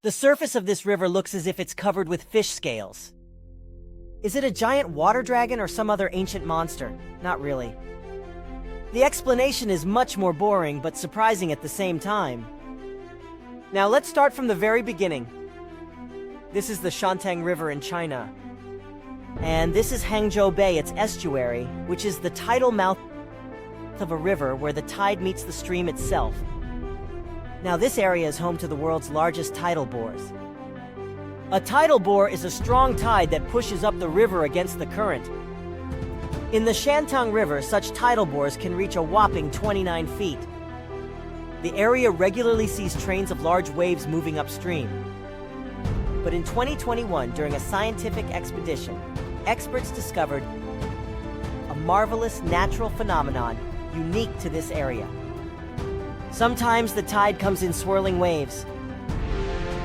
The surface of this river looks as if it's covered with fish scales. Is it a giant water dragon or some other ancient monster? Not really. The explanation is much more boring but surprising at the same time. Now let's start from the very beginning. This is the Shantung River in China. And this is Hangzhou Bay, its estuary, which is the tidal mouth of a river where the tide meets the stream itself. Now this area is home to the world's largest tidal bores. A tidal bore is a strong tide that pushes up the river against the current. In the Shantung River, such tidal bores can reach a whopping 29 feet. The area regularly sees trains of large waves moving upstream. But in 2021, during a scientific expedition, experts discovered a marvelous natural phenomenon unique to this area. Sometimes the tide comes in swirling waves.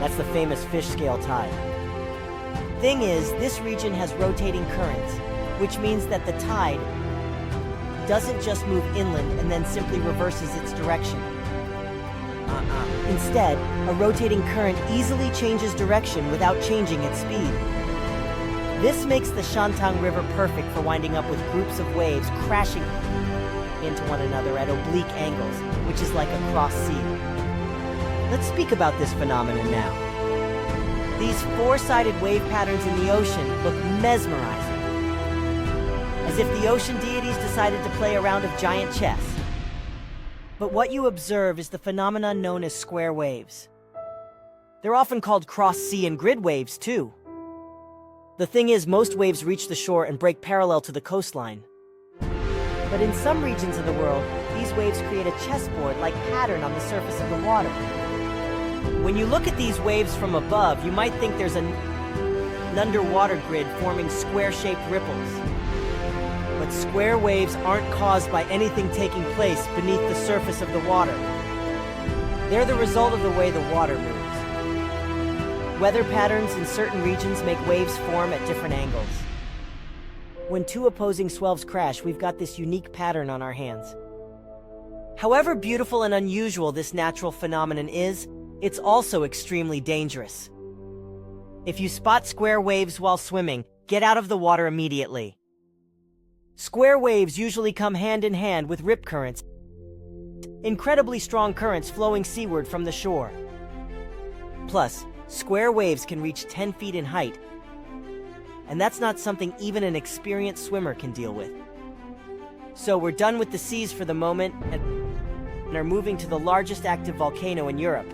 That's the famous fish scale tide. Thing is, this region has rotating currents, which means that the tide doesn't just move inland and then simply reverses its direction. Instead, a rotating current easily changes direction without changing its speed. This makes the Shantung River perfect for winding up with groups of waves crashing into one another at oblique angles, which is like a cross sea. Let's speak about this phenomenon now. These four-sided wave patterns in the ocean look mesmerizing, as if the ocean deities decided to play a round of giant chess. But what you observe is the phenomenon known as square waves. They're often called cross-sea and grid waves, too. The thing is, most waves reach the shore and break parallel to the coastline. But in some regions of the world, these waves create a chessboard-like pattern on the surface of the water. When you look at these waves from above, you might think there's an underwater grid forming square-shaped ripples. But square waves aren't caused by anything taking place beneath the surface of the water. They're the result of the way the water moves. Weather patterns in certain regions make waves form at different angles. When two opposing swells crash, we've got this unique pattern on our hands. However beautiful and unusual this natural phenomenon is, it's also extremely dangerous. If you spot square waves while swimming, get out of the water immediately. Square waves usually come hand in hand with rip currents, incredibly strong currents flowing seaward from the shore. Plus, square waves can reach 10 feet in height, and that's not something even an experienced swimmer can deal with. So we're done with the seas for the moment and are moving to the largest active volcano in Europe.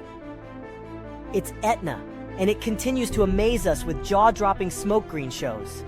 It's Etna, and it continues to amaze us with jaw-dropping smoke screen shows.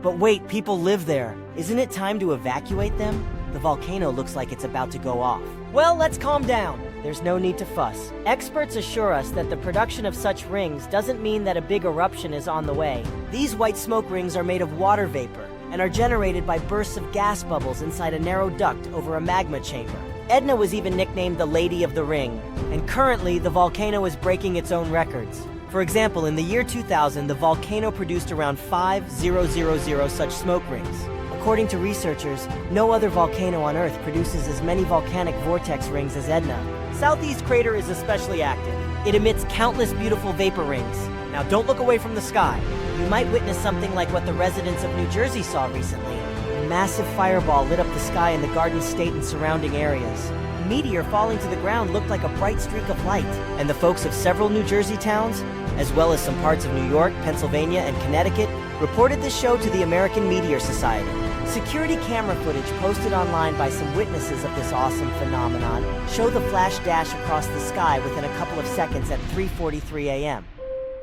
But wait, people live there. Isn't it time to evacuate them? The volcano looks like it's about to go off. Well, let's calm down. There's no need to fuss. Experts assure us that the production of such rings doesn't mean that a big eruption is on the way. These white smoke rings are made of water vapor and are generated by bursts of gas bubbles inside a narrow duct over a magma chamber. Etna was even nicknamed the Lady of the Ring, and currently the volcano is breaking its own records. For example, in the year 2000, the volcano produced around 5,000 such smoke rings. According to researchers, no other volcano on Earth produces as many volcanic vortex rings as Etna. Southeast Crater is especially active. It emits countless beautiful vapor rings. Now don't look away from the sky. You might witness something like what the residents of New Jersey saw recently. A massive fireball lit up the sky in the Garden State and surrounding areas. A meteor falling to the ground looked like a bright streak of light. And the folks of several New Jersey towns, as well as some parts of New York, Pennsylvania, and Connecticut, reported the show to the American Meteor Society. Security camera footage posted online by some witnesses of this awesome phenomenon show the flash dash across the sky within a couple of seconds at 3:43 a.m.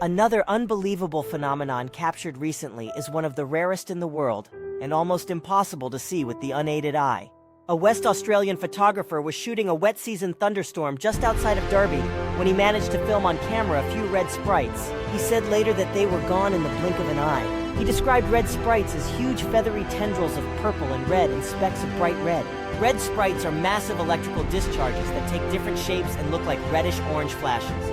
Another unbelievable phenomenon captured recently is one of the rarest in the world and almost impossible to see with the unaided eye. A West Australian photographer was shooting a wet season thunderstorm just outside of Derby when he managed to film on camera a few red sprites. He said later that they were gone in the blink of an eye. He described red sprites as huge feathery tendrils of purple and red and specks of bright red. Red sprites are massive electrical discharges that take different shapes and look like reddish-orange flashes.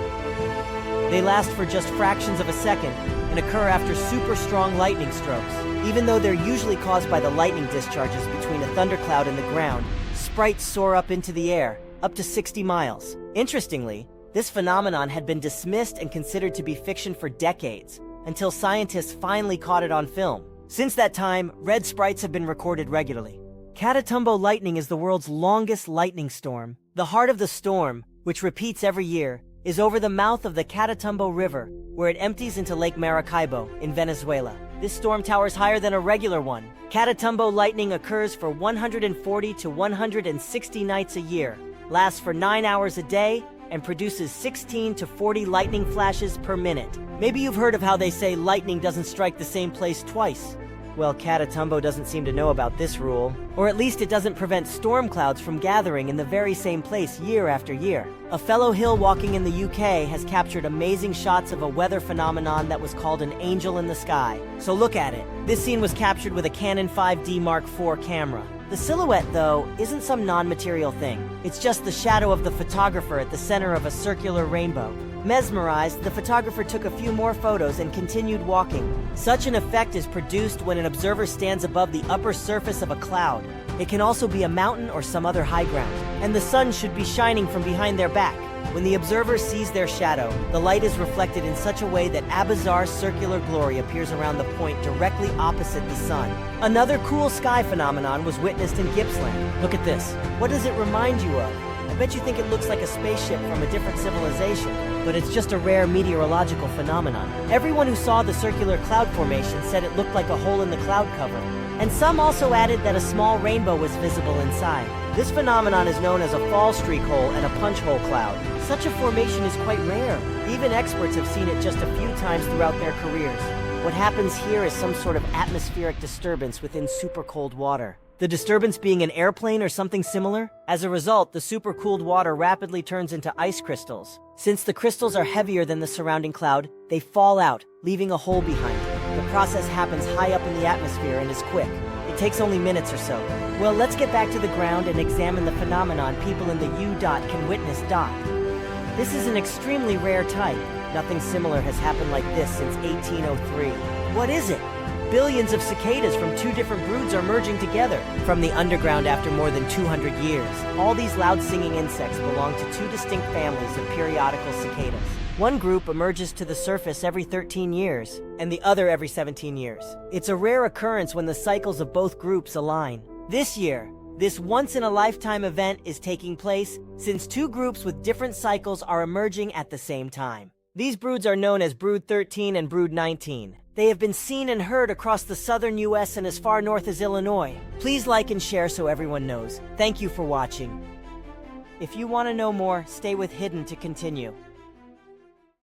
They last for just fractions of a second and occur after super strong lightning strokes. Even though they're usually caused by the lightning discharges between a thundercloud and the ground, sprites soar up into the air, up to 60 miles. Interestingly, This phenomenon had been dismissed and considered to be fiction for decades, until scientists finally caught it on film. Since that time, red sprites have been recorded regularly. Catatumbo lightning is the world's longest lightning storm. The heart of the storm, which repeats every year, is over the mouth of the Catatumbo River, where it empties into Lake Maracaibo in Venezuela. This storm towers higher than a regular one. Catatumbo lightning occurs for 140 to 160 nights a year, lasts for 9 hours a day, and produces 16 to 40 lightning flashes per minute. Maybe you've heard of how they say lightning doesn't strike the same place twice. Well, Catatumbo doesn't seem to know about this rule, or at least it doesn't prevent storm clouds from gathering in the very same place year after year. A fellow hill walking in the UK has captured amazing shots of a weather phenomenon that was called an angel in the sky. So look at it. This scene was captured with a Canon 5D Mark IV camera. The silhouette, though, isn't some non-material thing. It's just the shadow of the photographer at the center of a circular rainbow. Mesmerized, the photographer took a few more photos and continued walking. Such an effect is produced when an observer stands above the upper surface of a cloud. It can also be a mountain or some other high ground, and the sun should be shining from behind their back. When the observer sees their shadow, the light is reflected in such a way that a bizarre circular glory appears around the point directly opposite the sun. Another cool sky phenomenon was witnessed in Gippsland. Look at this. What does it remind you of? I bet you think it looks like a spaceship from a different civilization, but it's just a rare meteorological phenomenon. Everyone who saw the circular cloud formation said it looked like a hole in the cloud cover, and some also added that a small rainbow was visible inside. This phenomenon is known as a fall streak hole and a punch hole cloud. Such a formation is quite rare. Even experts have seen it just a few times throughout their careers. What happens here is some sort of atmospheric disturbance within super cold water. The disturbance being an airplane or something similar? As a result, the supercooled water rapidly turns into ice crystals. Since the crystals are heavier than the surrounding cloud, they fall out, leaving a hole behind. The process happens high up in the atmosphere and is quick. It takes only minutes or so. Well, let's get back to the ground and examine the phenomenon people in the U. Can witness. This is an extremely rare type. Nothing similar has happened like this since 1803. What is it? Billions of cicadas from two different broods are merging together from the underground after more than 200 years. All these loud-singing insects belong to two distinct families of periodical cicadas. One group emerges to the surface every 13 years, and the other every 17 years. It's a rare occurrence when the cycles of both groups align. This year, this once-in-a-lifetime event is taking place since two groups with different cycles are emerging at the same time. These broods are known as Brood 13 and Brood 19. They have been seen and heard across the southern US and as far north as Illinois. Please like and share so everyone knows. Thank you for watching. If you want to know more, stay with Hidden to continue.